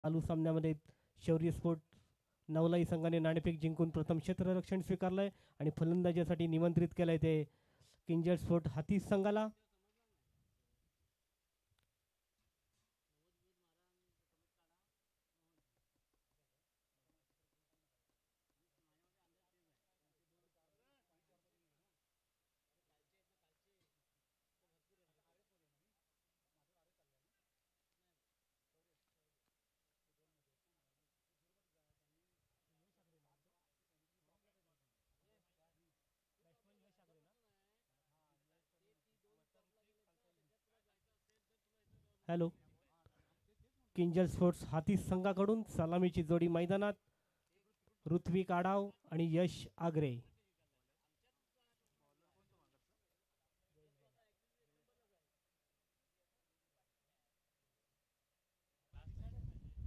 चालू सामन्यामध्ये शौर्य स्पोर्ट नवलाई संघाने नाणेफेक जिंकून प्रथम क्षेत्ररक्षण स्वीकारलंय आणि फलंदाजीसाठी निमंत्रित केलंय ते किंजल स्पोर्ट हातीस संघाला. हॅलो. किंजल स्पोर्ट्स हातीस संघाकडून सलामीची जोडी मैदानात. ऋत्विक आडाव आणि यश आगरे.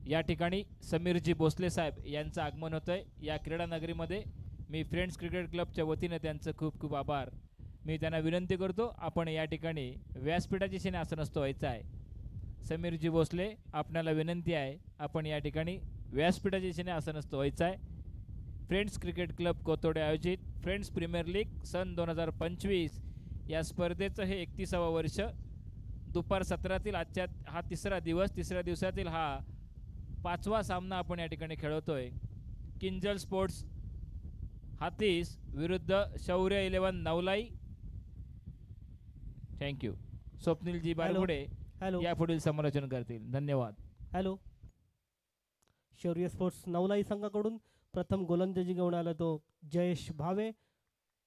या ठिकाणी समीरजी भोसले साहेब यांचं आगमन होतंय या क्रीडा नगरीमध्ये. मी फ्रेंड्स क्रिकेट क्लबच्या वतीने त्यांचं खूप खूप आभार. मी त्यांना विनंती करतो आपण या ठिकाणी व्यासपीठाची शेने आसनस्थ व्हायचं आहे. समीरजी भोसले आपणाला विनंती आहे आपण या ठिकाणी व्यासपीठाची शेने आसनस्थ व्हायचं आहे. फ्रेंड्स क्रिकेट क्लब कोथोडे आयोजित फ्रेंड्स प्रीमियर लीग सन 2025 या स्पर्धेचं हे 31वं वर्ष. दुपार 17तील आजच्या हा तिसरा दिवसातील हा 5वा सामना आपण या ठिकाणी खेळवतोय. किंजल स्पोर्ट्स हातीस विरुद्ध शौर्य 11 नवलाई. थँक्यू. स्वप्नीलजी बारगुडे या पुढील समालोचन करतील. धन्यवाद. हॅलो. शौर्य स्पोर्ट्स नवलाई संघाकडून प्रथम गोलंदाजी घेऊन आला तो जयेश भावे.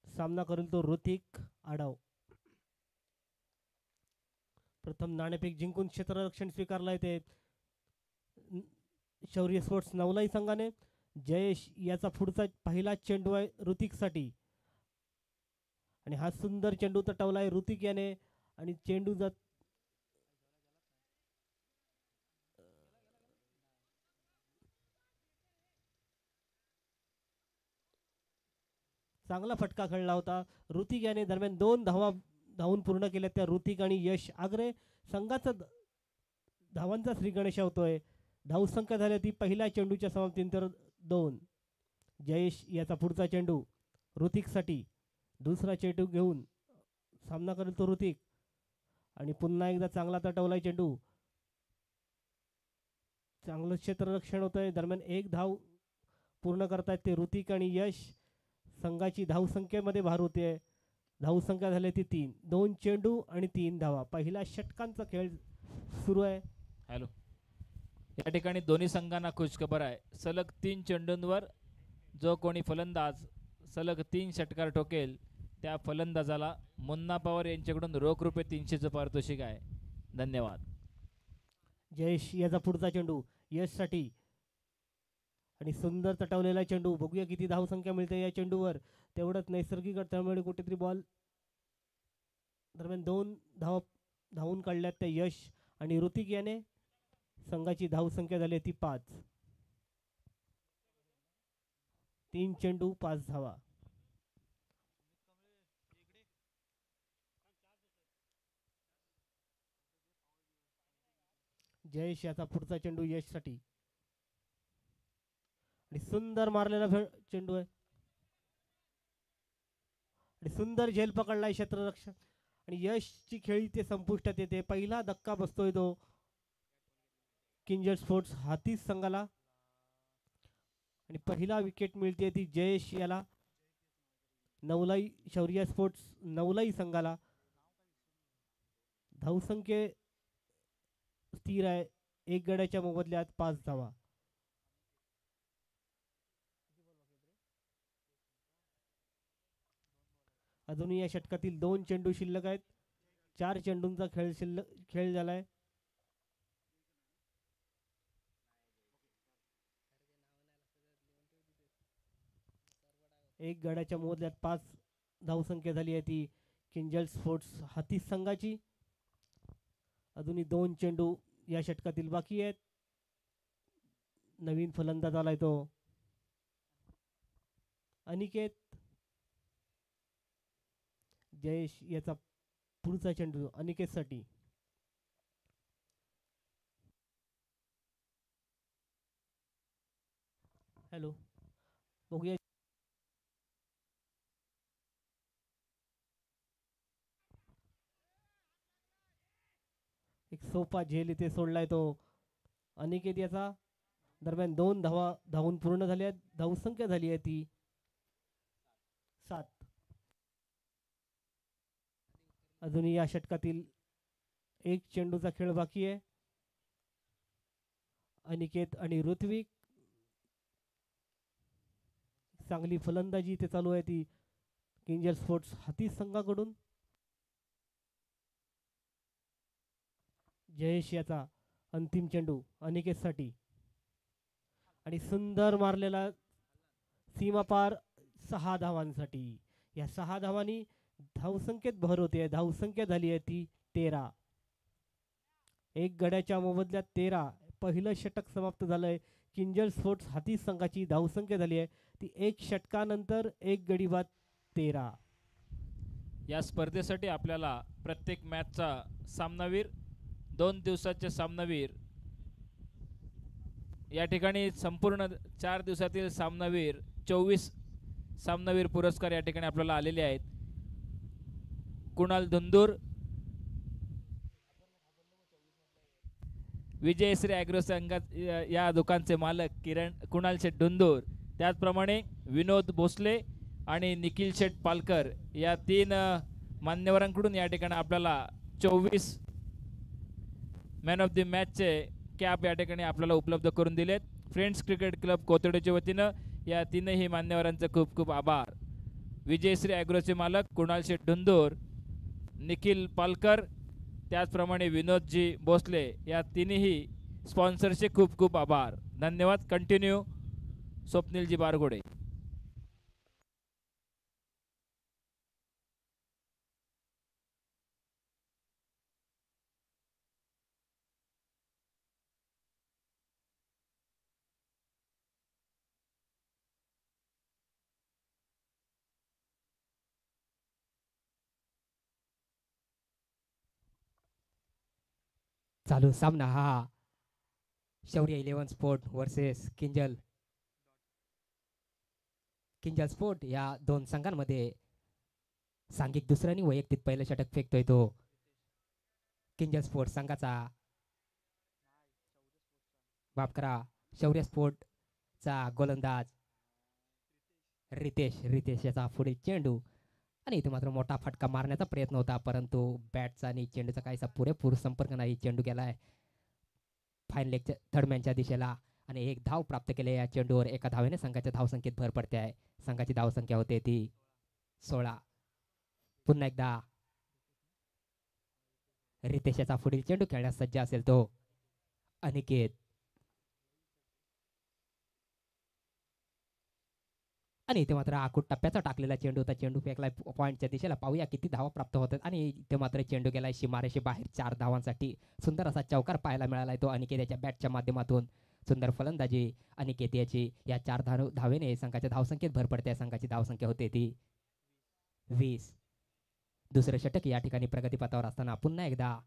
सामना करेल तो ऋतिक आडाव. प्रथम नाणेफेक जिंकून क्षेत्ररक्षण स्वीकारलंय ते शौर्य स्पोर्ट्स नवलाई संघाने. जयेश याचा पुढचा पहिला चेंडू आहे ऋतिकसाठी आणि हा सुंदर चेंडू तटवलाय ऋतिक याने आणि चेंडू जात चांगला फटका खेळला होता. ऋतिक याने दरम्यान 2 धावून पूर्ण केल्या त्या ऋतिक आणि यश आगरे. संघाचा धावांचा श्रीगणेश होतोय. धावसंख्या झाली ती पहिल्या चेंडूच्या समाप्तीनंतर 2. जयेश याचा पुढचा चेंडू ऋतिकसाठी. दुसरा चेंडू घेऊन सामना करेल तो ऋतिक आणि पुन्हा एकदा चांगला तटवलाय चेंडू. चांगलं क्षेत्ररक्षण होतंय. दरम्यान 1 धाव पूर्ण करतायत ते ऋतिक आणि यश. संघाची धावसंख्येमध्ये भार होते. धावसंख्या झाली ती 3. 2 चेंडू आणि 3 धावा. पहिला षटकांचा खेळ सुरू आहे. हॅलो. या ठिकाणी दोन्ही संघांना खुशखबर आहे. सलग 3 चेंडूंवर जो कोणी फलंदाज सलग 3 षटकार ठोकेल त्या फलंदाजाला मुन्ना पवार यांच्याकडून रोख रुपये 300चं पारितोषिक आहे. धन्यवाद. जयेश याचा पुढचा चेंडू यशसाठी आणि सुंदर तटवलेला चेंडू. बघूया किती धावसंख्या मिळते या चेंडूवर. तेवढंच नैसर्गिक त्यामुळे कुठेतरी बॉल दरम्यान 2 धावून काढल्यात त्या यश आणि ऋतिक याने. संघाची धावसंख्या झाली ती 5. 3 चेंडू 5 धावा. जयेश याचा पुढचा चेंडू यशसाठी आणि सुंदर मारलेला चेंडू आहे आणि सुंदर झेल पकडलाय क्षेत्ररक्षण आणि यशची खेळी ते संपुष्टात येते. पहिला धक्का बसतोय तो किंजल स्पोर्ट्स हातीस संघाला आणि पहिला विकेट मिळते ती जयेश याला नवलाई शौर्य स्पोर्ट्स नवलाई संघाला. धावसंख्ये स्थिर आहे. 1 गड्याच्या मोबदल्यात 5 धावा. अजूनही या षटकातील 2 चेंडू शिल्लक आहेत. 4 चेंडूंचा खेळ झालाय. एक गड्याच्या मोबदल्यात 5 धावसंख्या झाली आहे ती किंजल स्पोर्ट्स हातीस संघाची. अजूनही 2 चेंडू या षटकातील बाकी आहेत. नवीन फलंदाज आलाय तो अनिकेत. जयेश याचा पुढचा चेंडू अनिकेतसाठी हॅलो, बघूया. एक सोपा झेल इथे सोडलाय तो अनिकेत याचा. दरम्यान 2 धावा धावून पूर्ण झाल्या. धावसंख्या झाली आहे ती 7. अजूनही या षटकातील एक चेंडूचा खेळ बाकी आहे. अनिकेत आणि ऋत्विक, चांगली फलंदाजी इथे चालू आहे ती किंजल स्पोर्ट्स हाती संघाकडून. जयेश याचा अंतिम चेंडू अनिकेतसाठी आणि सुंदर मारलेला सीमापार 6 धावांसाठी. या 6 धावांनी धावसंख्येत भर होते. धावसंख्या झाली आहे ती 13. एक गड्याच्या मोबदल्यात 13. पहिलं षटक समाप्त झालंय. किंजल स्पोर्ट्स हाती संघाची धावसंख्या झाली आहे ती 1 षटकानंतर 1 गडी बाद 13. या स्पर्धेसाठी आपल्याला प्रत्येक मॅचचा सामनावीर, 2 दिवसाचे सामनावीर, या ठिकाणी संपूर्ण 4 दिवसातील सामनावीर 24 सामनावीर पुरस्कार या ठिकाणी आपल्याला आलेले आहेत. कुणाल धुंदूर, विजयश्री ॲग्रो संघात या दुकानचे मालक कुणाल शेठ धुंदूर, त्याचप्रमाणे विनोद भोसले आणि निखिल शेठ पालकर या 3 मान्यवरांकडून या ठिकाणी आपल्याला 24 मॅन ऑफ द मॅचचे कॅप या ठिकाणी आपल्याला उपलब्ध करून दिलेत. फ्रेंड्स क्रिकेट क्लब कोथोडेच्या वतीनं या 3ही मान्यवरांचे खूप खूप आभार. विजयश्री ॲग्रोचे मालक कुणाल शेठ धुंदूर, निखिल पालकर, त्याचप्रमाणे विनोदजी भोसले या 3ही स्पॉन्सरचे खूप खूप आभार. धन्यवाद. कंटिन्यू स्वप्नीलजी बारगोडे. चालू सामना हा शौर्य 11 स्पोर्ट वर्सेस किंजल स्पोर्ट या 2 संघांमध्ये. सांघिक दुसऱ्यानी वैयक्तिक पहिलं षटक फेकतोय तो किंजल स्पोर्ट संघाचा, माफ करा, शौर्य स्पोर्टचा गोलंदाज रितेश याचा पुढील चेंडू. आणि इथे मात्र मोठा फटका मारण्याचा प्रयत्न होता, परंतु बॅटचा आणि चेंडूचा काहीसा पुरेपूर संपर्क नाही. चेंडू गेलाय फाईन लेगच्या थर्डमॅनच्या दिशेला आणि 1 धाव प्राप्त केले या चेंडूवर. एका धावेने संघाच्या धावसंख्येत भर पडते आहे. संघाची धावसंख्या होते ती 16. पुन्हा एकदा रितेश याचा पुढील चेंडू खेळण्यास सज्ज असेल तो अनिकेत. आणि इथे मात्र आखूड टप्प्याचा टाकलेला चेंडू होता. चेंडू फेकलाय पॉईंटच्या दिशेला. पाहूया किती धावा प्राप्त होतात. आणि इथे मात्र चेंडू गेलाय सीमारेषे बाहेर 4 धावांसाठी. सुंदर असा चौकार पाहायला मिळालाय तो अनिकेत याच्या बॅटच्या माध्यमातून. सुंदर फलंदाजी अनिकेत याची. या 4 धावेने संघाच्या धावसंख्येत भर पडते. संघाची धावसंख्या होते ती 20. दुसरं षटक या ठिकाणी प्रगतीपथावर असताना पुन्हा एकदा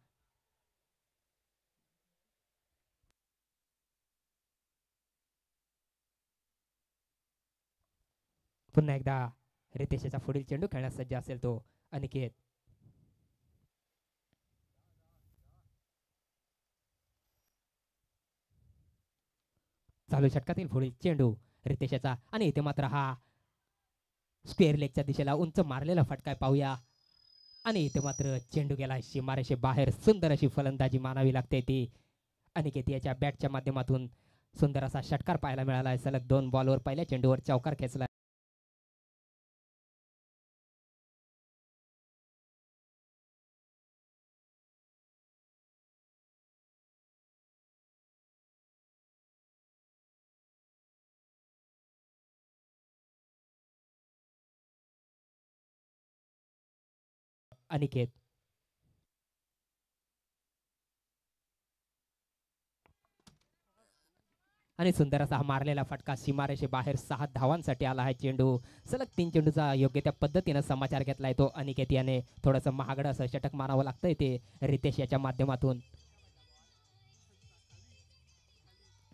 रितेशचा पुढील चेंडू खेळण्यास सज्ज असेल तो अनिकेत. चालू षटकातील पुढील चेंडू रितेशचा. आणि इथे मात्र हा स्क्वेअर लेगच्या दिशेला उंच मारलेला फटका पाहूया. आणि इथे मात्र चेंडू गेला सीमारेषे बाहेर. सुंदर अशी फलंदाजी मानावी लागते ती अनिकेत याच्या बॅटच्या माध्यमातून. सुंदर असा षटकार पाहायला मिळाला. सलग 2 बॉलवर पहिल्या चेंडूवर चौकार खेचला. अनिकेत आणि सुंदर असा मारलेला फटका सीमारेषे बाहेर 6 धावांसाठी आला आहे चेंडू. सलग 3 चेंडूचा योग्य त्या पद्धतीनं समाचार घेतलाय तो अनिकेत याने. थोडंसं महागडं असं षटक मारावं लागतंय ते रितेश याच्या माध्यमातून.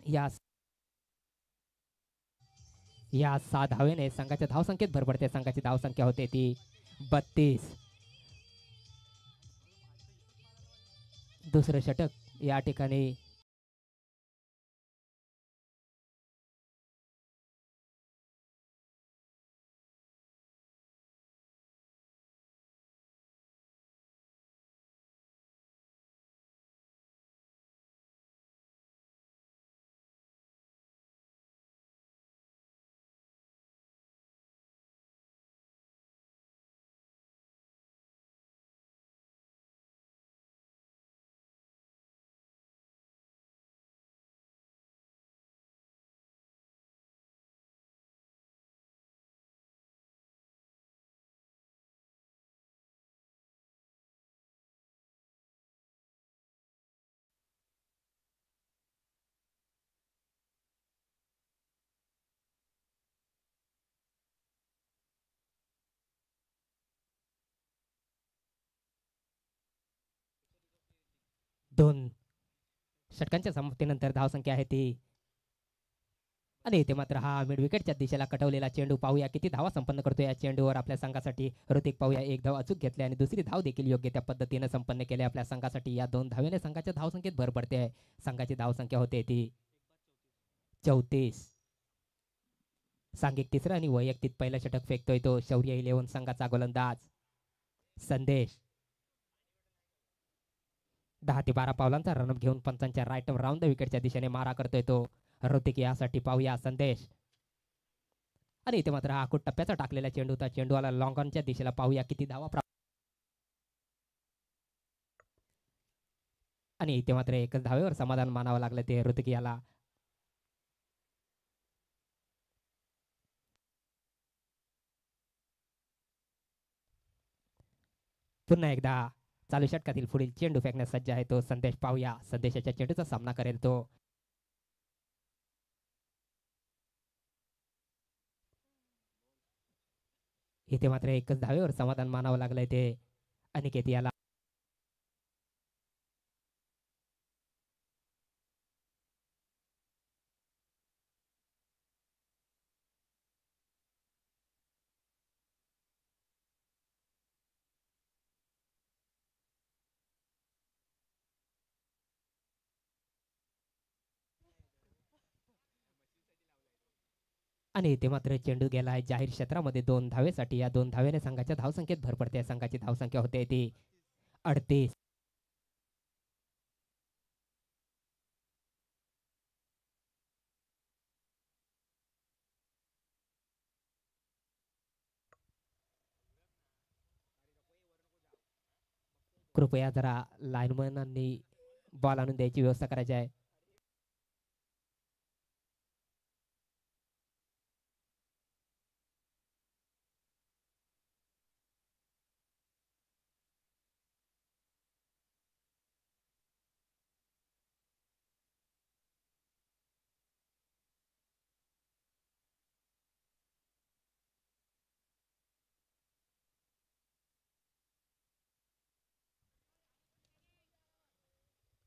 या या 6 धावेने संघाच्या धावसंख्येत भर पडते. संघाची धावसंख्या होते ती 32. दुसरं षटक या ठिकाणी दोन षटकांच्या समाप्तीनंतर धावसंख्या आहे ती आणि इथे मात्र हा मिड विकेटच्या दिशेला कटवलेला चेंडू पाहूया किती धावा संपन्न करतो. या चेंडूवर आपल्या संघासाठी ऋतिक पाहूया एक धाव अचूक घेतली आणि दुसरी धाव देखील योग्य त्या पद्धतीने संपन्न केली आपल्या संघासाठी. या 2 धावेने संघाच्या धावसंख्येत भर पडते आहे. संघाची धावसंख्या होते ती 34. सांघिक तिसरं आणि वैयक्तिक पहिलं षटक फेकतोय तो शौर्य 11 संघाचा गोलंदाज संदेश. 10 ते 12 पावलांचा रनअप घेऊन पंचांच्या राईट राऊंड द विकेटच्या दिशेने मारा करतोय तो ऋतिक. यासाठी पाहूया संदेश आणि इथे मात्र हा आखूड टप्प्याचा टाकलेला चेंडू होता. चेंडूला लॉंग ऑनच्या दिशेला पाहूया किती धावा प्राप्त आणि इथे मात्र एकच धावेवर समाधान मानावं लागलं ते ऋतिक याला. पुन्हा एकदा चालू षटकातील पुढील चेंडू फेकण्यास सज्ज आहे तो संदेश. पाहूया संदेशाच्या चेंडूचा सामना करेल तो. इथे मात्र एकच धावेवर समाधान मानावं लागलंय ते अनिकेत याला. आणि इथे मात्र चेंडू गेला आहे जाहीर क्षेत्रामध्ये 2 धावेसाठी. या 2 धावेने संघाच्या धावसंख्येत भर पडते. संघाची धावसंख्या होते ती 38. कृपया जरा लाईनमॅनांनी बॉल आणून द्यायची व्यवस्था करायची आहे.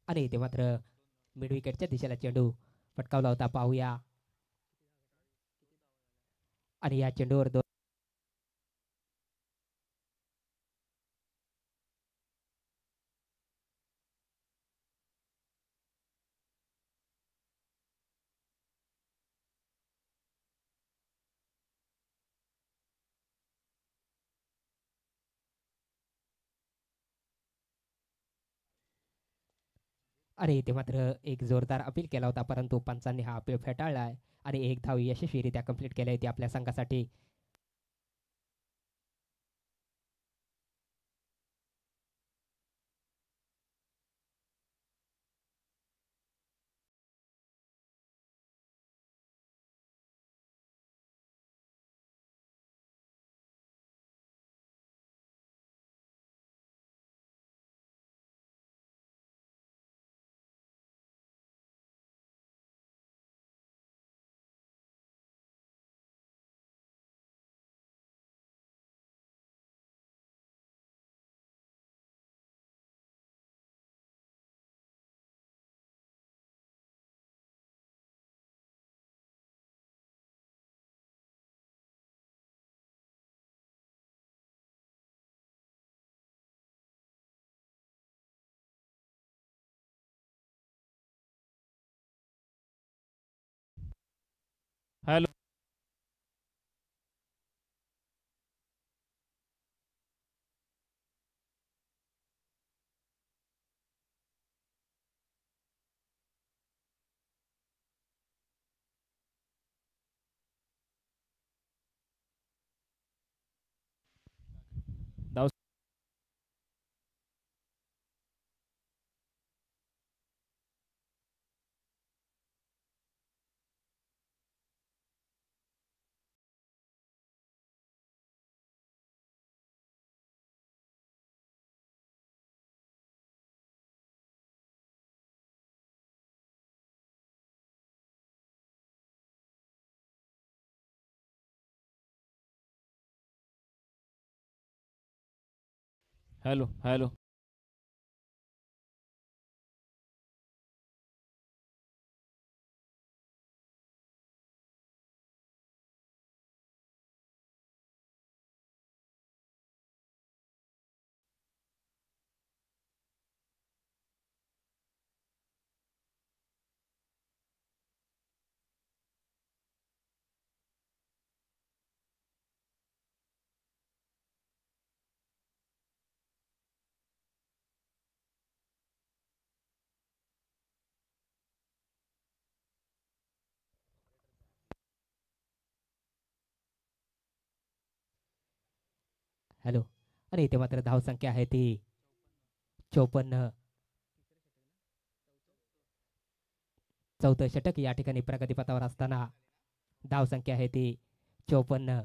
आणि इथे मात्र मिड विकेटच्या दिशेला चेंडू फटकावला होता. पाहूया आणि या चेंडूवर आणि इथे मात्र एक जोरदार अपील केला होता परंतु पंचांनी हा अपील फेटाळला आहे आणि एक धाव यशस्वीरित्या कंप्लीट केली आहे ती आपल्या संघासाठी. हॅलो. धाव हॅलो हॅलो. हॅलो. आणि इथे मात्र धावसंख्या आहे ती 54. चौथं षटक या ठिकाणी प्रगतीपथावर असताना धावसंख्या आहे ती 54.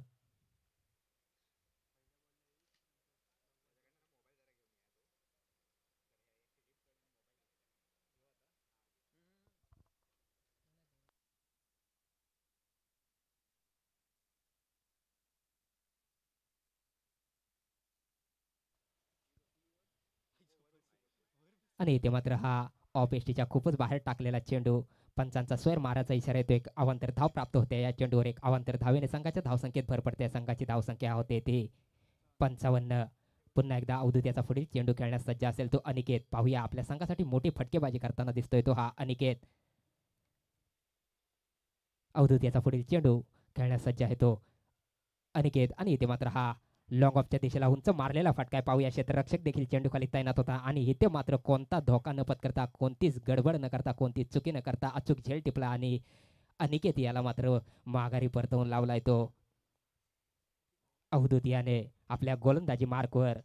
आणि इथे मात्र हा ऑफ एसटीच्या खूपच बाहेर टाकलेला चेंडू पंचांचा स्वर मारायचा इशारा येतो. एक अवांतर धाव प्राप्त होते या चेंडूवर. एक अवांतर धावेने संघाच्या धावसंख्येत भर पडते. संघाची धावसंख्या होते ती 55. पुन्हा एकदा अवधूत याचा पुढील चेंडू खेळण्यास सज्ज असेल तो अनिकेत. पाहूया आपल्या संघासाठी मोठी फटकेबाजी करताना दिसतोय तो हा अनिकेत. अवधूत याचा पुढील चेंडू खेळण्यास सज्ज आहे तो अनिकेत. आणि इथे मात्र हा लॉंग ऑफच्या दिशेला उंच मारलेला फटका आहे. पाहूया क्षेत्ररक्षक देखील चेंडू खाली तैनात होता आणि इथे मात्र कोणता धोका न पत्करता, कोणतीच गडबड न करता, कोणतीच चुकी न करता अचूक झेल टिपला आणि अनिकेत याला मात्र माघारी परतवून लावलाय तो अवधूत याने आपल्या गोलंदाजी मार्कवर.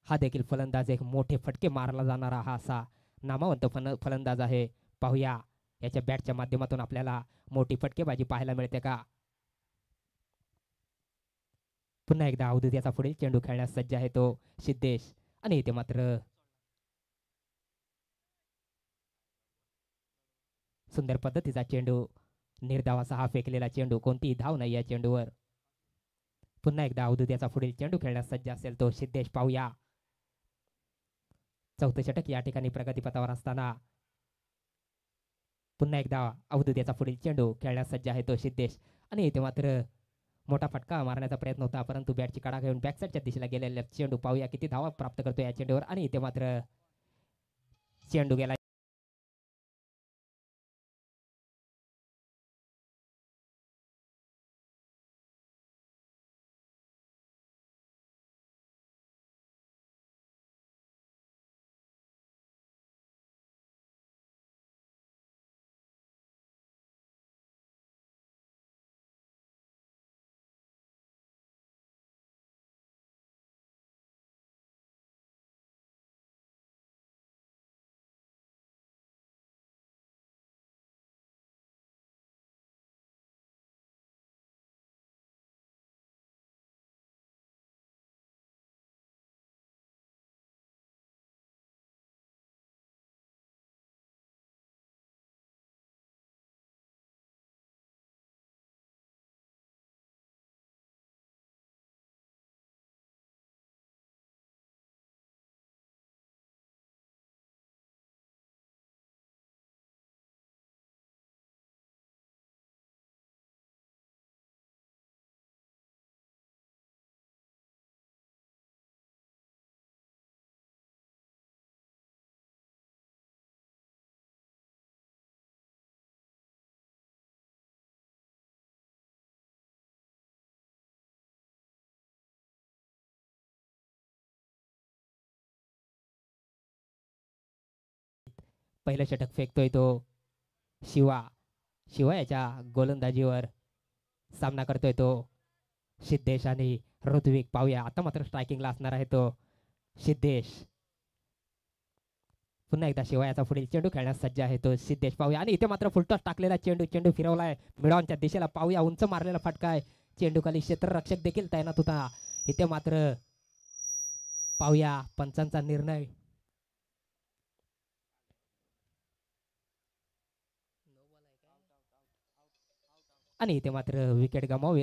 हा देखील फलंदाज एक मोठे फटके मारला जाणारा हा असा नामवंत फलंदाज आहे. पाहूया याच्या बॅटच्या माध्यमातून आपल्याला मोठी फटकेबाजी पाहायला मिळते का. पुन्हा एकदा अवधूत याचा पुढील चेंडू खेळण्यास सज्ज आहे तो सिद्धेश. आणि इथे मात्र सुंदर पद्धतीचा चेंडू, निर्धाव असा हा फेकलेला चेंडू, कोणतीही धाव नाही या चेंडूवर. पुन्हा एकदा अवधूत याचा पुढील चेंडू खेळण्यास सज्ज असेल तो सिद्धेश. पाहूया चौथं षटक या ठिकाणी प्रगतीपथावर असताना पुन्हा एकदा अवधूत याचा पुढील चेंडू खेळण्यास सज्ज आहे तो सिद्धेश. आणि इथे मात्र मोठा फटका मारण्याचा प्रयत्न होता परंतु बॅटची कडा घेऊन बॅकसाईडच्या दिशेला गेलेला चेंडू. पाहूया किती धावा प्राप्त करतो या चेंडूवर. आणि इथे मात्र चेंडू गेला पहिलं षटक फेकतोय तो शिवा. शिवा याच्या गोलंदाजीवर सामना करतोय तो सिद्धेश आणि ऋत्विक. पाहूया आता मात्र स्ट्रायकिंगला असणार आहे तो सिद्धेश. पुन्हा एकदा शिवायाचा पुढील चेंडू खेळण्यास सज्ज आहे तो सिद्धेश. पाहूया आणि इथे मात्र फुलटॉस टाकलेला चेंडू. चेंडू फिरवलाय मिडॉनच्या दिशेला. पाहूया उंच मारलेला फटका आहे. चेंडू खाली क्षेत्ररक्षक देखील तैनात होता. इथे मात्र पाहूया पंचांचा निर्णय. आणि इथे मात्र विकेट गमावली.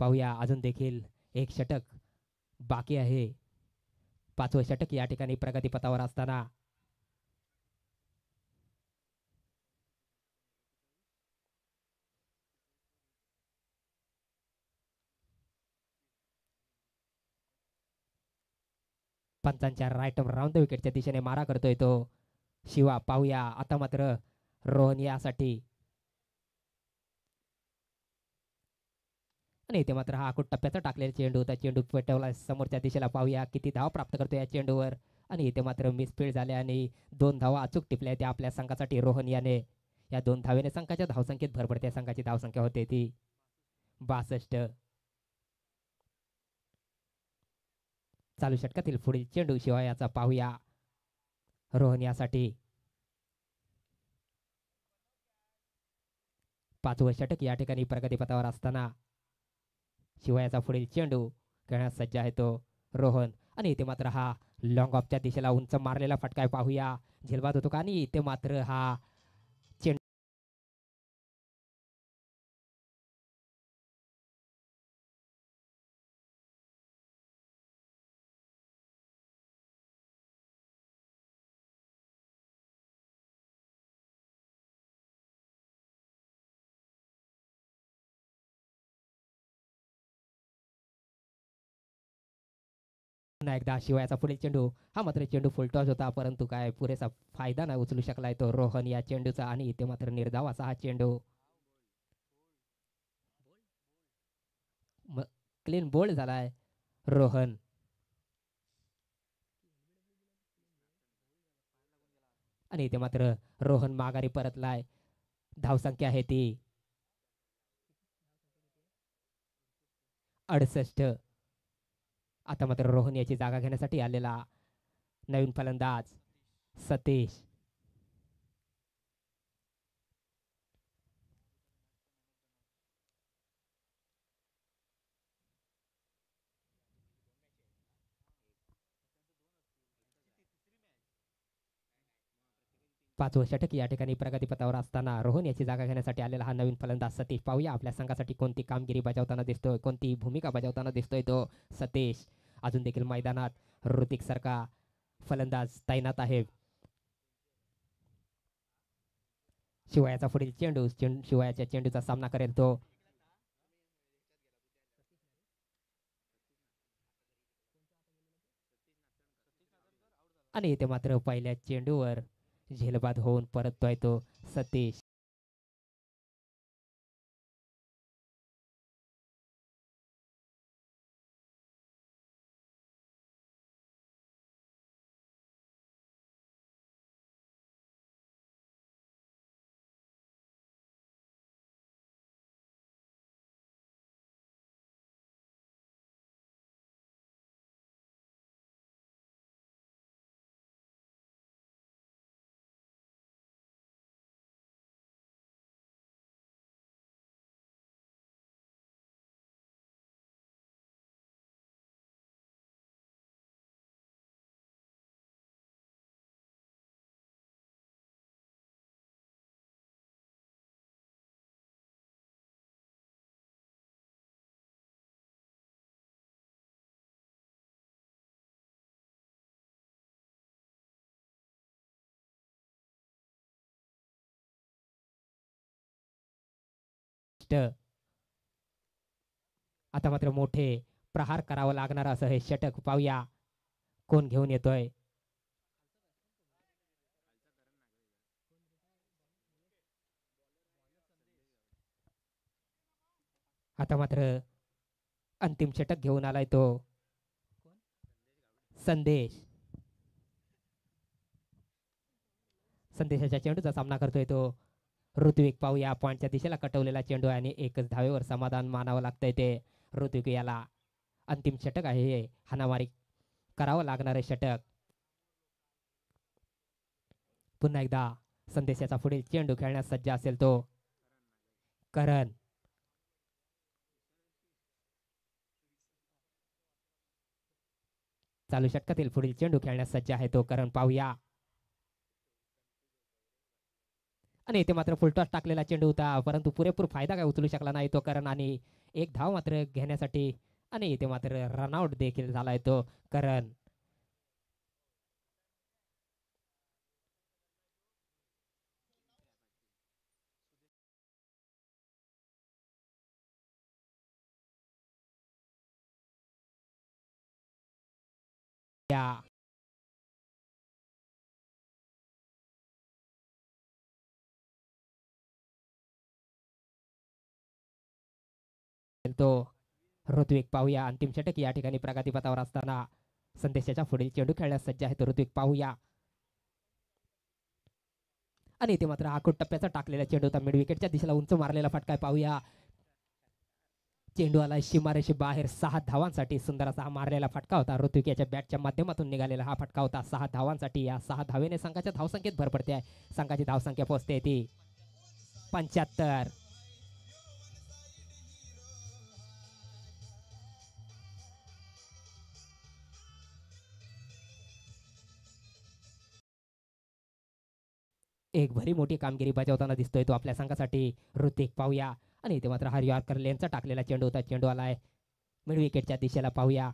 पाहूया अजून देखील एक षटक बाकी आहे. 5वं षटक या ठिकाणी प्रगतीपथावर असताना पंचांच्या राईट राऊंड द विकेटच्या दिशेने मारा करतोय तो शिवा. पाहूया आता मात्र रोहन यासाठी. आणि इथे मात्र हा आखूड टप्प्याचा टाकलेला चेंडू होता. चेंडू पेटवला समोरच्या दिशेला. पाहूया किती धाव प्राप्त करतो या चेंडूवर. आणि इथे मात्र मिसफील्ड झाले आणि 2 धावा अचूक टिपल्या त्या आपल्या संघासाठी रोहन याने. या 2 धावेने संघाच्या धावसंख्येत भर पडते. संघाची धावसंख्या होते ती 62. चालू षटकातील पुढील चेंडू शिवायाचा. पाहूया रोहन यासाठी. 5वं षटक या ठिकाणी प्रगतीपथावर असताना शिवायाचा पुढील चेंडू खेळण्यास सज्ज आहे तो रोहन. आणि इथे मात्र हा लॉंग ऑफच्या दिशेला उंच मारलेला फटका आहे. पाहूया झेलबाद होतो का. आणि इथे मात्र हा चेंडू पुन्हा एकदा शिवायाचा पुढील चेंडू. हा मात्र चेंडू फुलटॉस होता परंतु काय पुरेसा फायदा नाही उचलू शकलाय तो रोहन या चेंडूचा. आणि इथे मात्र निर्धाव असा हा चेंडू क्लीन बोल्ड झालाय रोहन. आणि इथे मात्र रोहन माघारी परतलाय. धावसंख्या आहे ती 68. आता मात्र रोहन याची जागा घेण्यासाठी आलेला नवीन फलंदाज सतीश. पाचवं षटक या ठिकाणी प्रगतीपथावर असताना रोहन याची जागा घेण्यासाठी आलेला हा नवीन फलंदाज सतीश. पाहूया आपल्या संघासाठी कोणती कामगिरी बजावताना दिसतोय, कोणती भूमिका बजावताना दिसतोय तो सतीश. अजून देखील मैदानात ऋतिक सारखा फलंदाज तैनात आहे. शिवायाचा पुढील चेंडू. शिवायाच्या चेंडूचा सामना करेल तो आणि इथे मात्र पहिल्या चेंडूवर झेलबाद होऊन परततोय तो सतीश. आता मात्र मोठे प्रहार करावं लागणार असं हे षटक पाहूया कोण घेऊन येतोय. आता मात्र अंतिम षटक घेऊन आलाय तो संदेश. संदेशाच्या चेंडूचा सामना करतोय तो ऋत्विक. पाहूया पॉईंटच्या दिशेला कटवलेला चेंडू आहे आणि एकच धावेवर समाधान मानावं लागतंय ते ऋत्विक याला. अंतिम षटक आहे हे, हाणामारी करावं लागणारे षटक. पुन्हा एकदा संदेशाचा पुढील चेंडू खेळण्यास सज्ज असेल तो करण. चालू षटकातील पुढील चेंडू खेळण्यास सज्ज आहे तो करण. पाहूया आणि इथे मात्र फुलटॉस टाकलेला चेंडू होता परंतु पुरेपूर फायदा काय उचलू शकला नाही तो करण आणि एक धाव मात्र घेण्यासाठी आणि इथे मात्र रनआउट देखील झालाय तो करण. या तो ऋत्विक. पाहूया अंतिम षटक या ठिकाणी प्रगतीपथावर असताना संदेशाच्या पुढील चेंडू खेळण्यास सज्ज आहे तो ऋत्विक. पाहूया आणि इथे मात्र आखूड टप्प्याचा टाकलेला चेंडू होता मिड विकेटच्या दिशेला उंच मारलेला फटका. पाहूया चेंडू आला सीमारेषे बाहेर 6 धावांसाठी. सुंदर असा हा मारलेला फटका होता ऋत्विक याच्या बॅटच्या माध्यमातून निघालेला हा फटका होता 6 धावांसाठी. या 6 धावेने संघाच्या धावसंख्येत भर पडते आहे. संघाची धावसंख्या पोहोचते ती 75. एक भरी मोठी कामगिरी बजावताना दिसतोय तो आपल्या संघासाठी ऋत्विक. पाहूया आणि इथे मात्र हा यॉर्कर लेनचा टाकलेला चेंडू होता. चेंडू आलाय मिड विकेटच्या दिशेला. पाहूया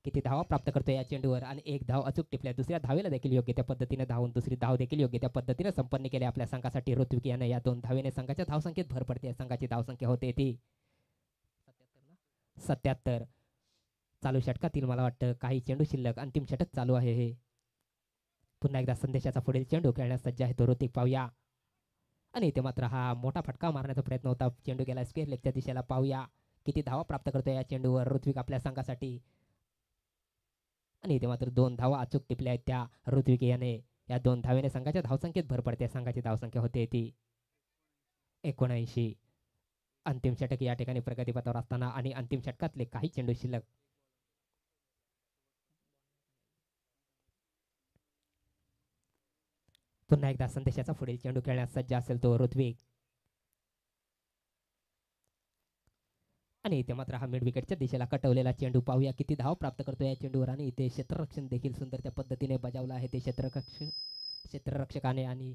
किती धावा प्राप्त करतोय या चेंडूवर आणि एक धाव अचूक टिपल्या. दुसऱ्या धावेला देखील योग्य त्या पद्धतीने धावून दुसरी धाव देखील योग्य त्या पद्धतीने संपन्न केली आपल्या संघासाठी ऋत्विक याने. या 2 धावेने संघाच्या धावसंख्येत भर पडते. संघाची धावसंख्या होते ती 77. चालू षटकातील मला वाटतं काही चेंडू शिल्लक. अंतिम षटक चालू आहे हे. पुन्हा एकदा संदेशाचा पुढील चेंडू खेळण्यास सज्ज आहे तो ऋत्विक. पाहूया आणि इथे मात्र हा मोठा फटका मारण्याचा प्रयत्न होता. चेंडू गेला स्क्वेअर लेगच्या दिशेला. पाहूया किती धावा प्राप्त करतोय या चेंडूवर ऋत्विक आपल्या संघासाठी आणि इथे मात्र 2 धावा अचूक टिपल्या आहेत त्या ऋत्विक याने. या 2 धावेने संघाच्या धावसंख्येत भर पडते. संघाची धावसंख्या होते ती 79. अंतिम षटक या ठिकाणी प्रगतीपथावर असताना आणि अंतिम षटकातले काही चेंडू शिल्लक. पुन्हा एकदा संदेशाचा पुढील चेंडू खेळण्यास सज्ज असेल तो ऋत्विक आणि इथे मात्र हा मिड विकेटच्या दिशेला कटवलेला चेंडू. पाहूया किती धाव प्राप्त करतो या चेंडूवर आणि इथे क्षेत्ररक्षण देखील सुंदर त्या पद्धतीने बजावलं आहे ते क्षेत्ररक्षकाने आणि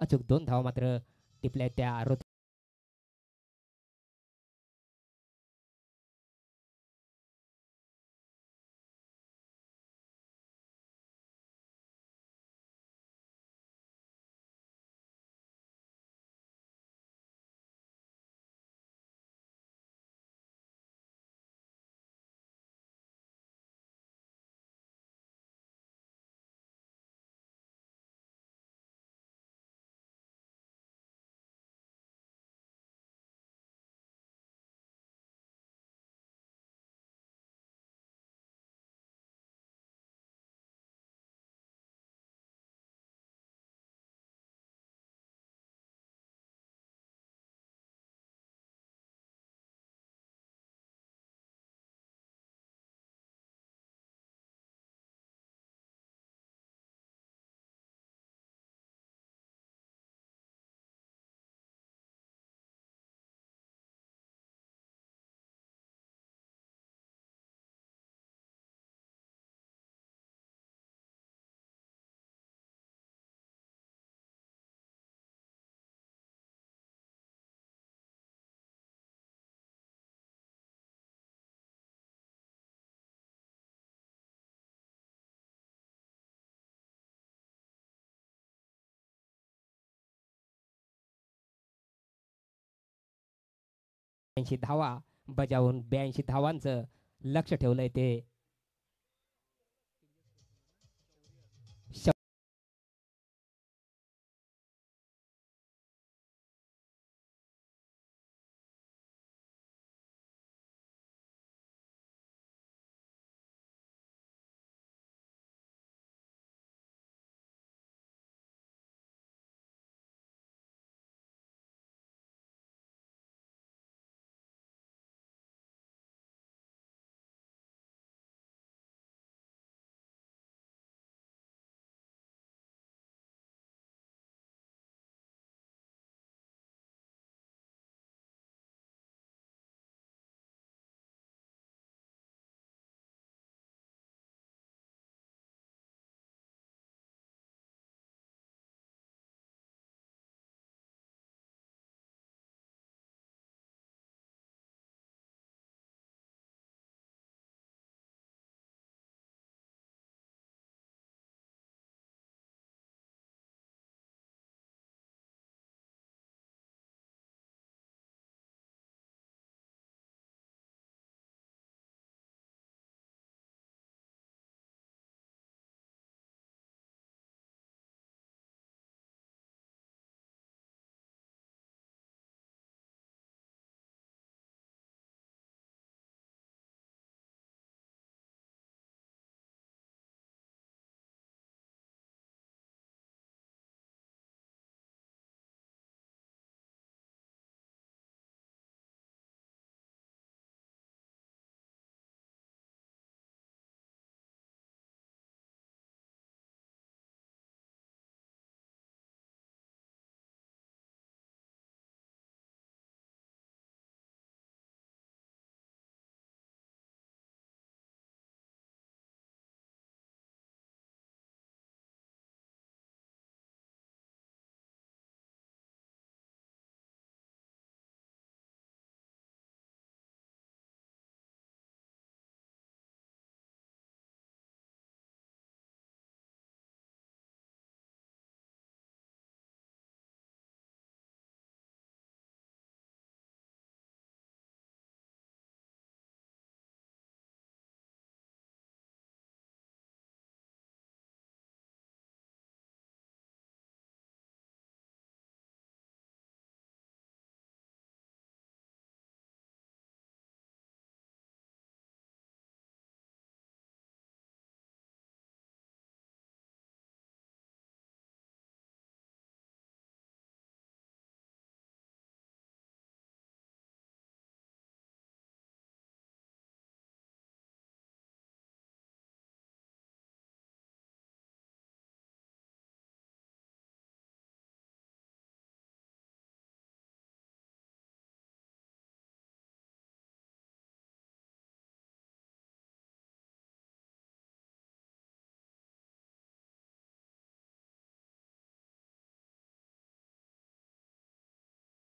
अचूक 2 धावा मात्र टिपल्या त्या ऋत्विक. धावा बजावून 82 धावांचं लक्ष ठेवलंय ते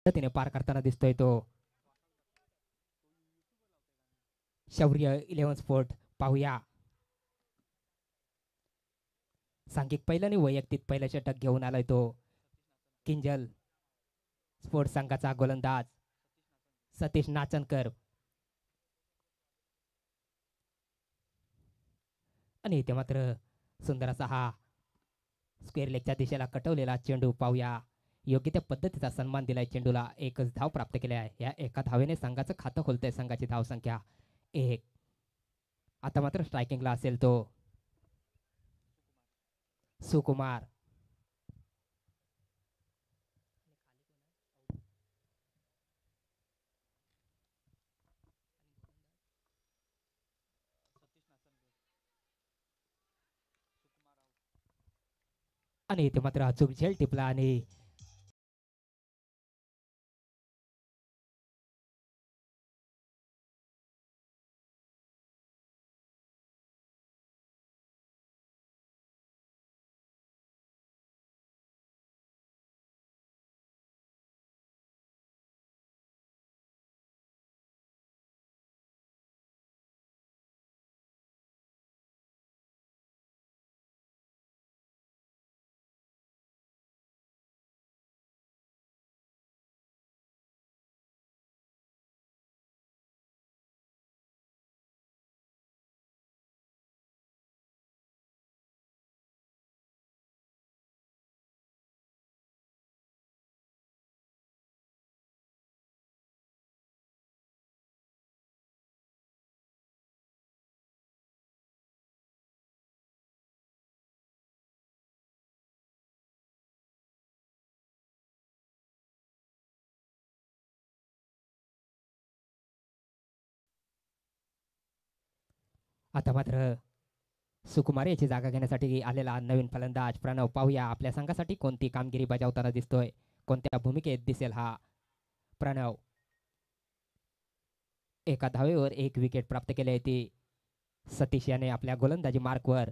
पद्धतीने पार करताना दिसतोय तो शौर्य 11 स्पोर्ट. पाहूया सांघिक पहिलं आणि वैयक्तिक पहिलं षटक घेऊन आलाय तो किंजल स्पोर्ट संघाचा गोलंदाज सतीश नाचनकर. आणि इथे मात्र सुंदर असा हा स्क्वेअर लेगच्या दिशेला कटवलेला चेंडू. पाहूया योग्य त्या पद्धतीचा सन्मान दिलाय चेंडूला. एकच धाव प्राप्त केली आहे. या एका धावेने संघाचं खातं खोलतंय. संघाची धाव संख्या 1. आता मात्र स्ट्रायकिंगला असेल तो सुकुमार. आणि इथे मात्र अचूक झेल टिपला आणि आता मात्र सुकुमार याची जागा घेण्यासाठी आलेला नवीन फलंदाज प्रणव. पाहूया आपल्या संघासाठी कोणती कामगिरी बजावताना दिसतोय, कोणत्या भूमिकेत दिसेल हा प्रणव. एका धावेवर 1 विकेट प्राप्त केली आहे ती सतीश याने आपल्या गोलंदाजी मार्कवर.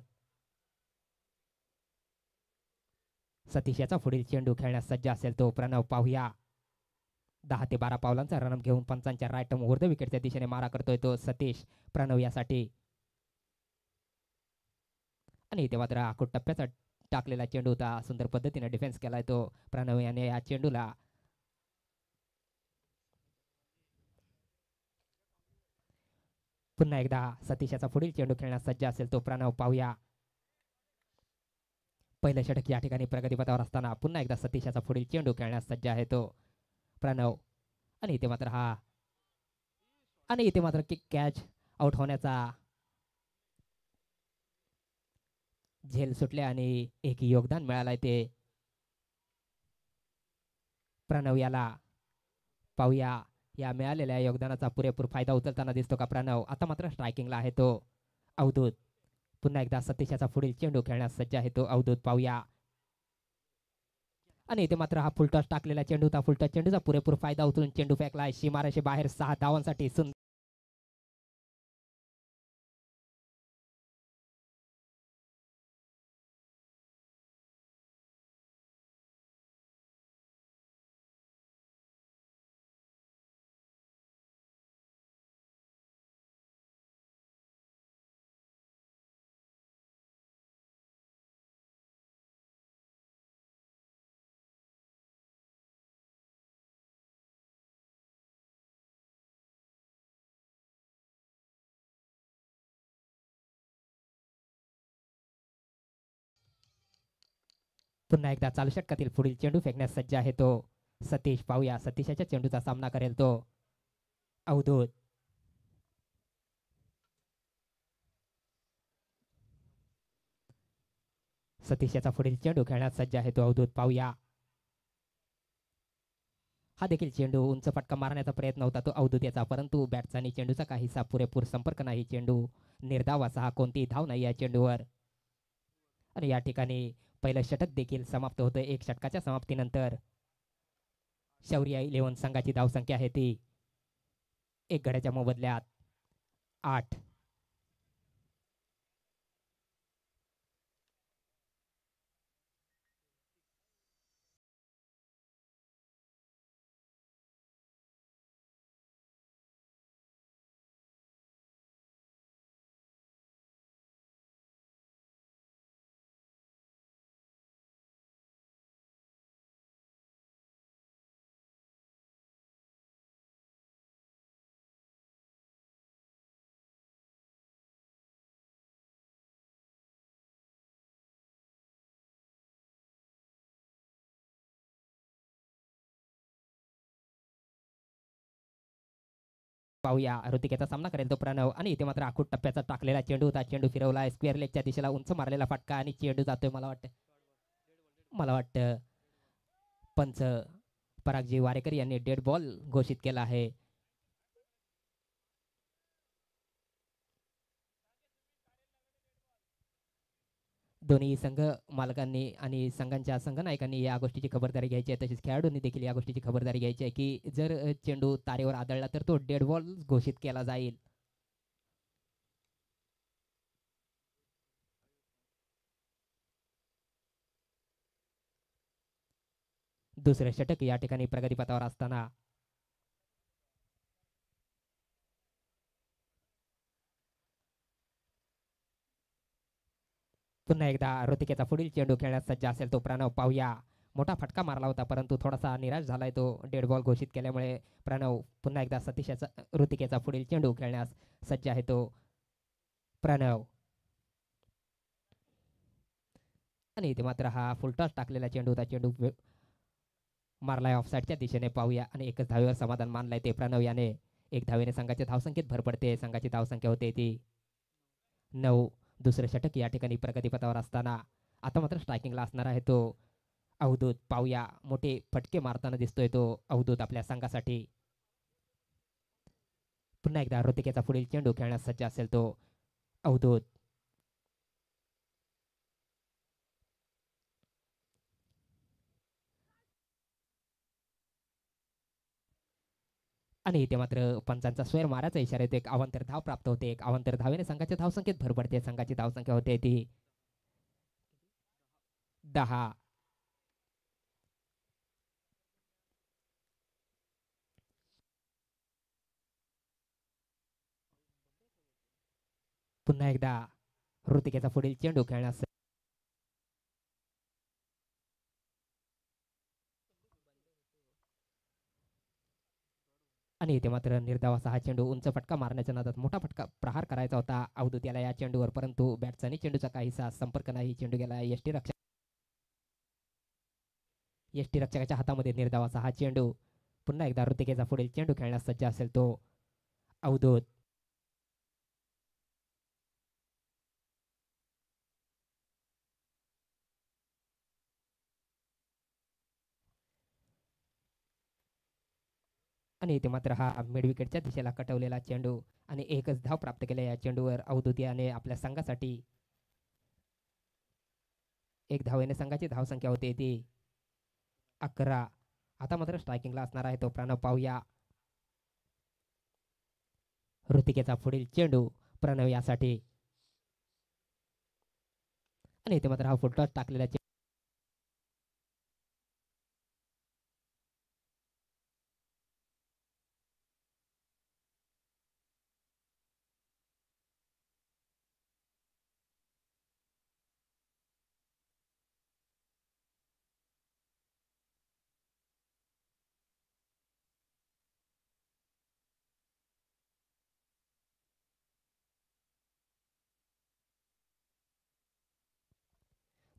सतीश याचा पुढील चेंडू खेळण्यास सज्ज असेल तो प्रणव. पाहूया 10 ते 12 पावलांचा रनअप घेऊन पंचांच्या राईट मुहूर्त विकेटच्या दिशेने मारा करतोय तो सतीश प्रणव यासाठी. आणि इथे मात्र आखूड टप्प्याचा टाकलेला चेंडू होता, सुंदर पद्धतीने डिफेन्स केलाय तो प्रणव याने या चेंडूला. पुन्हा एकदा सतीश याचा पुढील चेंडू खेळण्यास सज्ज असेल तो प्रणव. पाहूया पहिलं षटक या ठिकाणी प्रगतीपथावर असताना पुन्हा एकदा सतीश याचा पुढील चेंडू खेळण्यास सज्ज आहे तो प्रणव. आणि इथे मात्र कॅच आउट होण्याचा झेल सुटले आणि एक योगदान मिळालंय ते प्रणव याला. पाहूया या मिळालेल्या योगदानाचा पुरेपूर फायदा उचलताना दिसतो का प्रणव. आता मात्र स्ट्रायकिंगला आहे तो अवधूत. पुन्हा एकदा सतीशाचा पुढील चेंडू खेळण्यास सज्ज आहे तो अवधूत. पाहूया आणि इथे मात्र हा फुलटॉस टाकलेला चेंडू होता, फुलटॉस चेंडूचा पुरेपूर फायदा उचलून चेंडू फेकलाय सीमारेषे बाहेर 6 धावांसाठी. पुन्हा एकदा चालू षटकातील पुढील चेंडू फेकण्यास सज्ज आहे तो सतीश. पाहूया सतीशाच्या चेंडूचा सामना करेल तो अवधूत. सतीशाचा पुढील चेंडू खेळण्यास सज्ज आहे तो अवधूत. पाहूया हा देखील चेंडू उंच फटका मारण्याचा प्रयत्न होता तो अवधूत याचा, परंतु बॅटचा आणि चेंडूचा काहीसा पुरेपूर संपर्क नाही. चेंडू निर्धाव असा, कोणतीही धाव नाही या चेंडूवर. आणि या ठिकाणी पहिलं षटक देखील समाप्त होतं. 1 षटकाच्या समाप्तीनंतर शौर्य 11 संघाची धावसंख्या आहे ती 1 गड्याच्या मोबदल्यात 8. पाहूया ऋतिकेचा सामना करेल तो प्रणव. आणि इथे मात्र आखूड टप्प्याचा टाकलेला चेंडू होता, चेंडू फिरवलाय स्क्वेअर लेगच्या दिशेला उंच मारलेला फटका आणि चेंडू जातोय. मला वाटतं पंच परागजी वारेकर यांनी डेड बॉल घोषित केला आहे. दोन्ही संघ मालकांनी आणि संघांच्या संघनायकांनी या गोष्टीची खबरदारी घ्यायची आहे, तसेच खेळाडूंनी देखील या गोष्टीची खबरदारी घ्यायची आहे की जर चेंडू तारेवर आदळला तर तो डेड बॉल घोषित केला जाईल. दुसरे षटक या ठिकाणी प्रगतीपथावर असताना पुन्हा एकदा ऋतिकेचा पुढील चेंडू खेळण्यास सज्ज असेल तो प्रणव. पाहूया मोठा फटका मारला होता, परंतु थोडासा निराश झालाय तो डेड बॉल घोषित केल्यामुळे. प्रणव पुन्हा एकदा सतीशाचा ऋतिकेचा पुढील चेंडू खेळण्यास सज्ज आहे तो प्रणव. आणि इथे मात्र हा फुलटॉस टाकलेला चेंडू होता, चेंडू मारलाय ऑफसाईडच्या दिशेने. पाहूया आणि एकच धावेवर समाधान मानलाय ते प्रणव याने. 1 धावेने संघाच्या धावसंख्येत भर पडते. संघाची धावसंख्या होते ती 9. दुसरं षटक या ठिकाणी प्रगतीपथावर असताना आता मात्र स्ट्रायकिंगला असणार आहे तो अवधूत. पाहूया मोठे फटके मारताना दिसतोय तो अवधूत आपल्या संघासाठी. पुन्हा एकदा ऋतिकेचा पुढील चेंडू खेळण्यास सज्ज असेल तो अवधूत आणि इथे मात्र पंचांचा स्वर मारायचा इशारा येतो. एक अवांतर धाव प्राप्त होते. एक अवांतर धावेने संघाच्या धावसंख्येत भर पडते. संघाची धावसंख्या होते ती 10. पुन्हा एकदा ऋतिकेचा पुढील चेंडू खेळण्यास आणि इथे मात्र निर्धाव असा हा चेंडू उंच फटका मारण्याच्या नादात मोठा फटका प्रहार करायचा होता अवधूत याला या चेंडूवर, परंतु बॅटचा आणि चेंडूचा काहीसा संपर्क नाही. चेंडू गेला यष्टी रक्षकाच्या हातामध्ये. निर्धाव असा हा चेंडू. पुन्हा एकदा ऋतिकेचा पुढील चेंडू खेळण्यास सज्ज असेल तो अवधूत. आणि इथे मात्र हा मिडविकेटच्या दिशेला कटवलेला चेंडू आणि एकच धाव प्राप्त केल्या या चेंडूवर अवधूत याने आपल्या संघासाठी. एक धावेने संघाची धावसंख्या होते ती 11. आता मात्र स्ट्रायकिंगला असणार आहे तो प्रणव. पाहूया ऋतिकेचा पुढील चेंडू प्रणव यासाठी आणि इथे मात्र हा फुलटॉस टाकलेला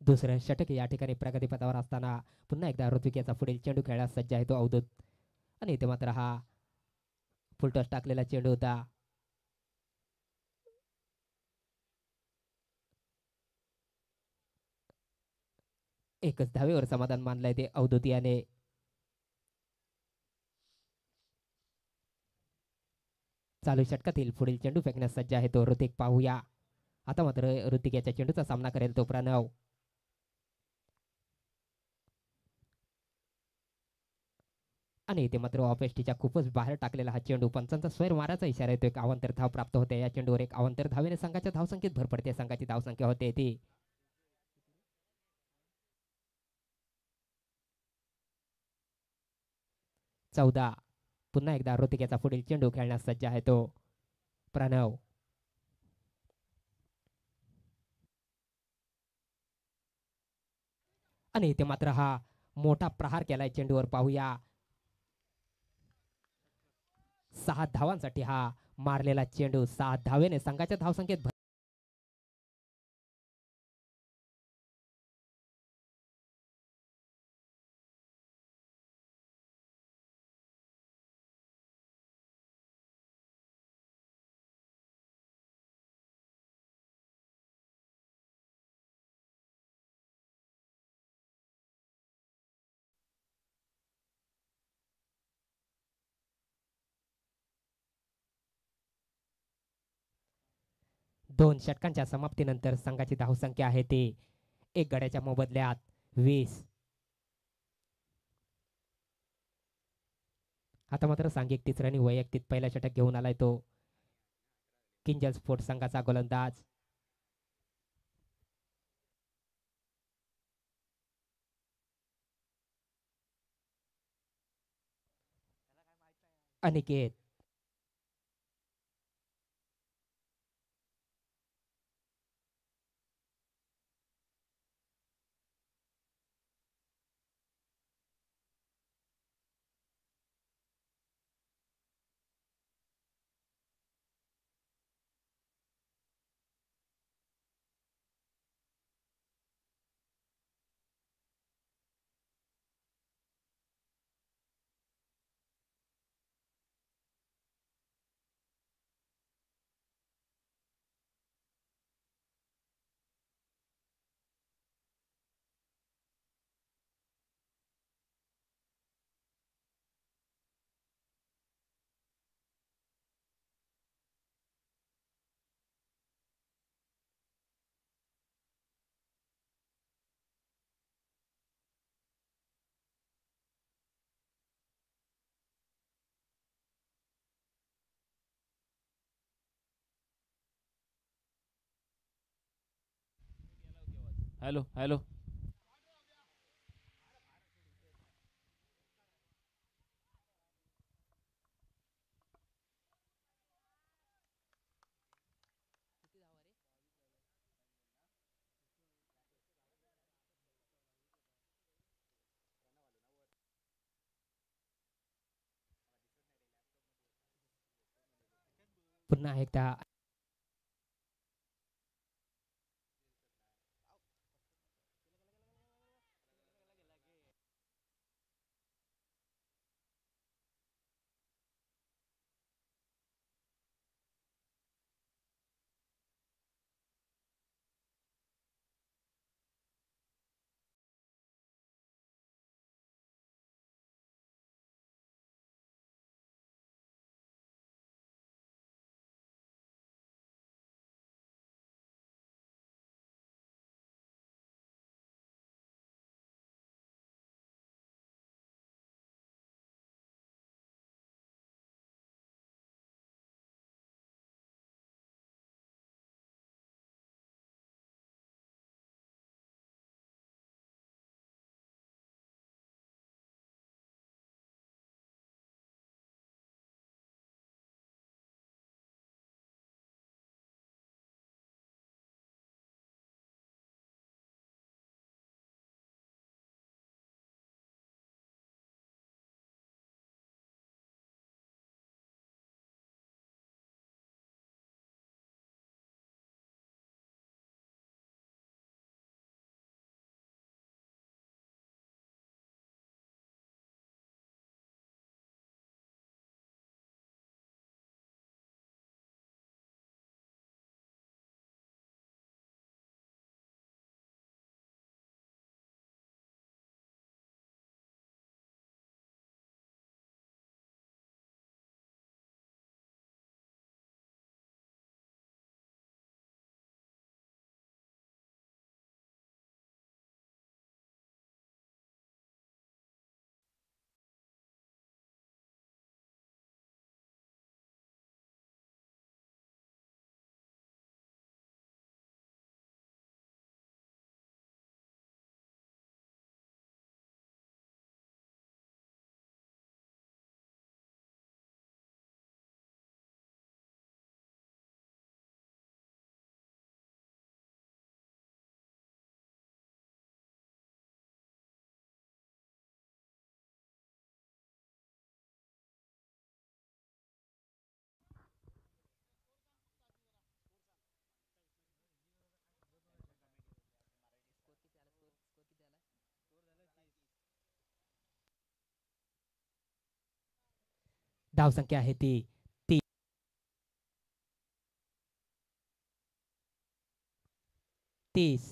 दुसरं षटक या ठिकाणी प्रगतीपथावर असताना पुन्हा एकदा ऋत्विकेचा पुढील चेंडू खेळण्यास सज्ज आहे तो अवधूत आणि इथे मात्र हा फुलटॉस टाकलेला चेंडू होता. एकच धावेवर समाधान मानलंय ते अवधूत याने. चालू षटकातील पुढील चेंडू फेकण्यास सज्ज आहे तो ऋतिक. पाहूया आता मात्र ऋतिक याच्या चेंडूचा सामना करेल तो प्रणव आणि इथे मात्र ऑफेस्टीच्या खूपच बाहेर टाकलेला हा चेंडू. पंचांचा स्वैर मारायचा इशारा येतो. एक अवांतर धाव प्राप्त होते या चेंडूवर. एक अवांतर धावेने संघाच्या धावसंख्येत भर पडते. संघाची धावसंख्या होते ती 14. पुन्हा एकदा ऋतिकेचा पुढील चेंडू खेळण्यास सज्ज आहे तो प्रणव आणि इथे मात्र हा मोठा प्रहार केलाय चेंडूवर. पाहूया 6 धावांसाठी हा मारलेला चेंडू. 6 धावेने संघाच्या धावसंख्येत दोन षटकांच्या समाप्तीनंतर संघाची धावसंख्या आहे ती एक गड्याच्या मोबदल्यात 20. आता मात्र सांघिक तिसरं आणि वैयक्तिक पहिला षटक घेऊन आलाय तो किंजल स्पोर्ट संघाचा गोलंदाज अनिकेत. Hello hello. पुन्हा एकदा धावसंख्या आहे ती 30.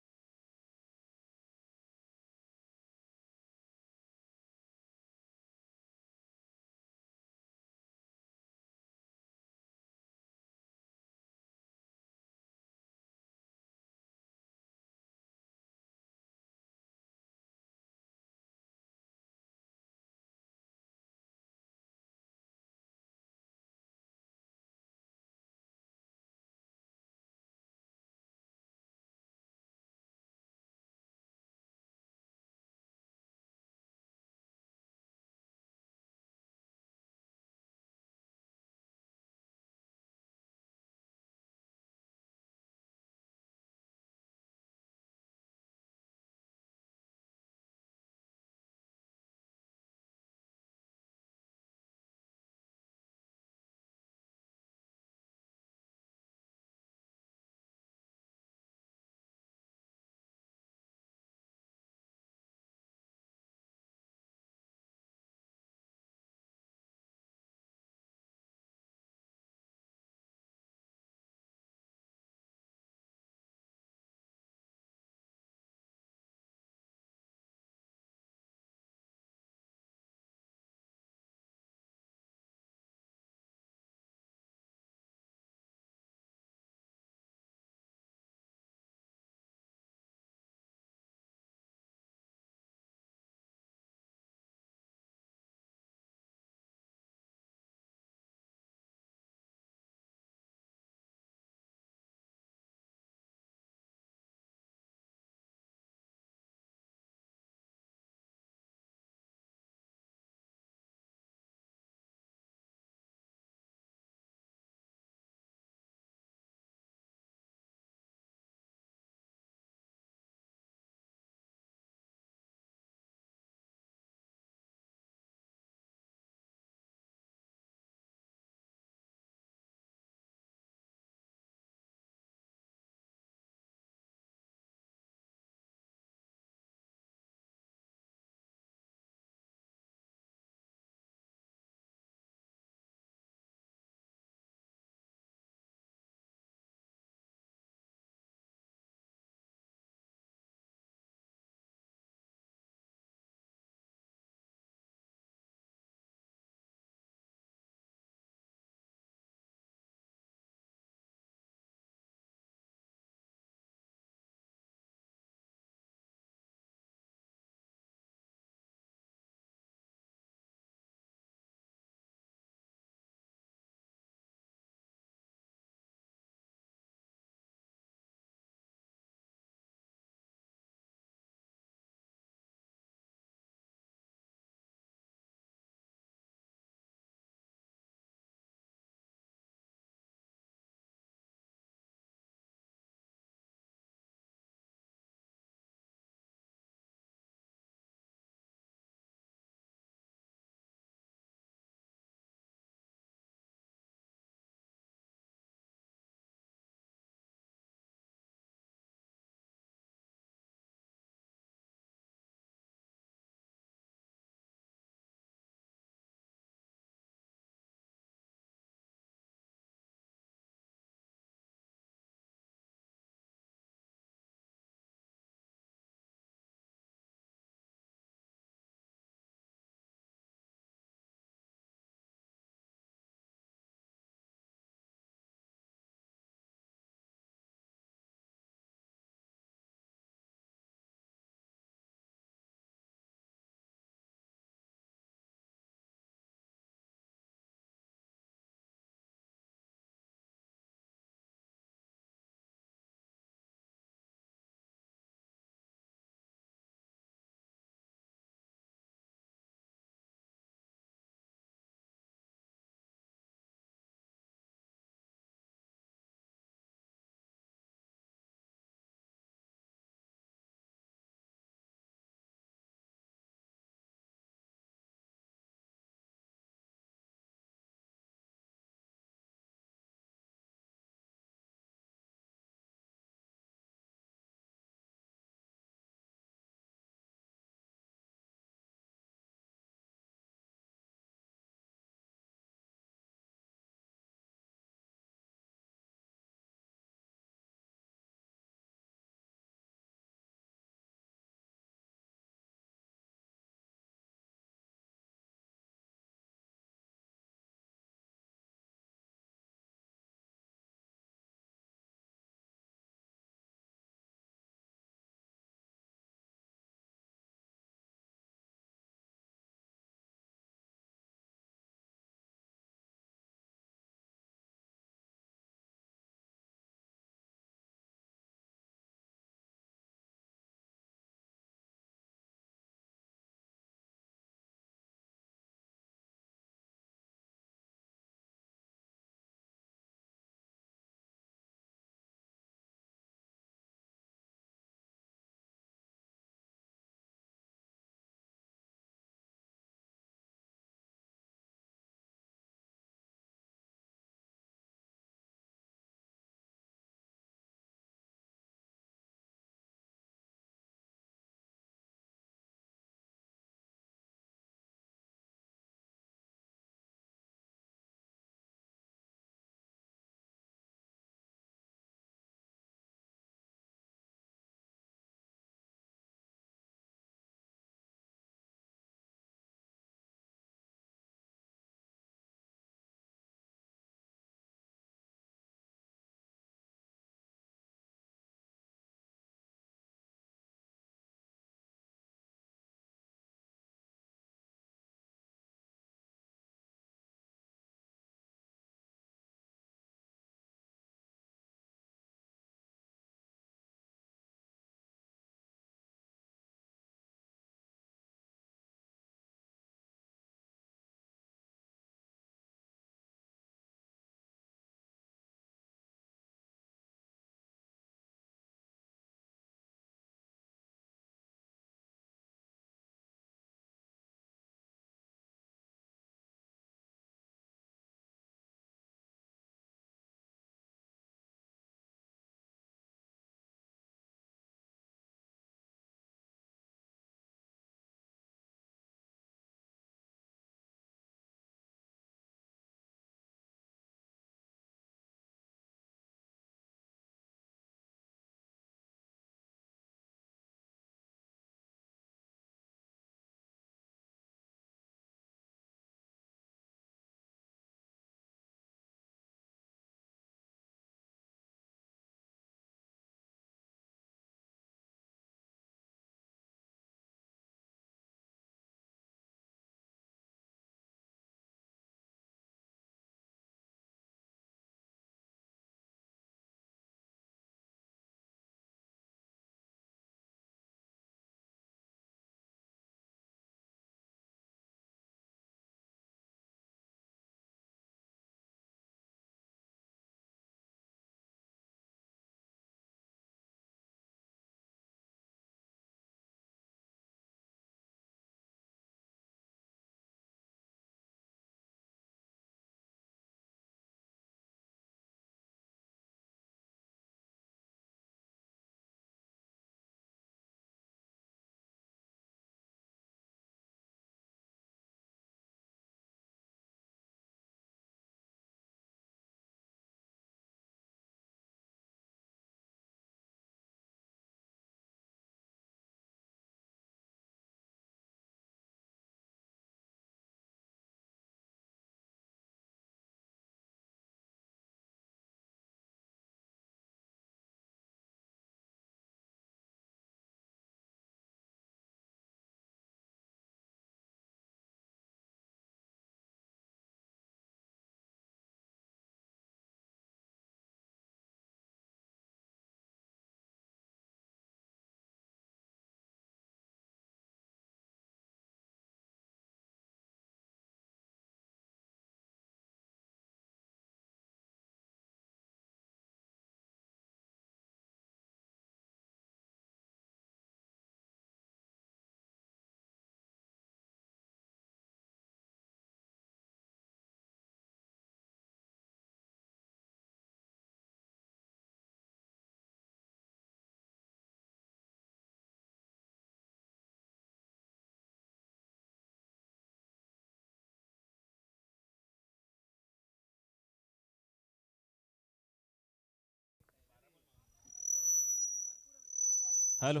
हॅलो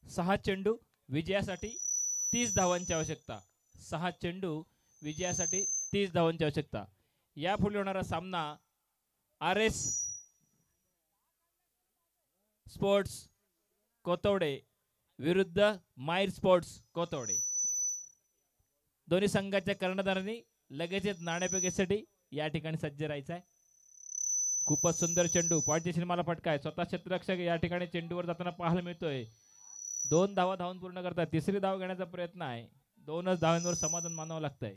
6 चेंडू विजयासाठी 30 धावांची आवश्यकता. 6 चेंडू विजयासाठी 30 धावांची आवश्यकता. यापुढे होणारा सामना RS स्पोर्ट्स कोतवडे विरुद्ध मायर स्पोर्ट्स कोतवडे. दोन्ही संघाच्या कर्णधारांनी लगेचच नाणेफेकीसाठी या ठिकाणी सज्ज राहायचं आहे. खूपच सुंदर चेंडू पॉईंटच्या सिनेमाला फटका आहे. स्वतः क्षेत्ररक्षक या ठिकाणी चेंडूवर जाताना पाहायला मिळतोय. 2 धावा धावून पूर्ण करतात. तिसरी धाव घेण्याचा प्रयत्न आहे. 2च धावांवर समाधान मानावं लागतंय.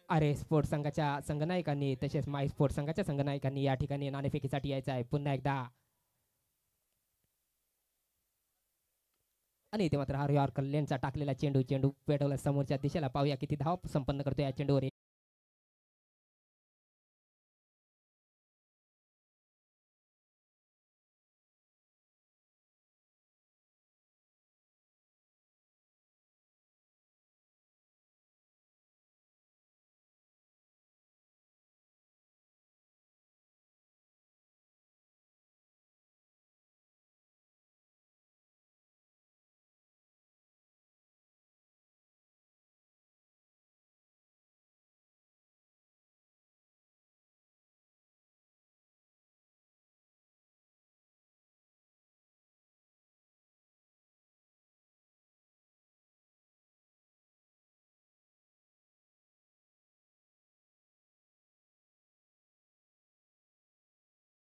अरे स्पोर्ट्स संघाच्या संघनायकांनी तसेच माय स्पोर्ट्स संघाच्या संघनायकांनी या ठिकाणी नाणेफेकीसाठी यायचं आहे पुन्हा एकदा. आणि इथे मात्र हरिहर कल्याणचा टाकलेला चेंडू पेटवला समोरच्या दिशेला. पाहूया किती धाव संपन्न करतो या चेंडूवर.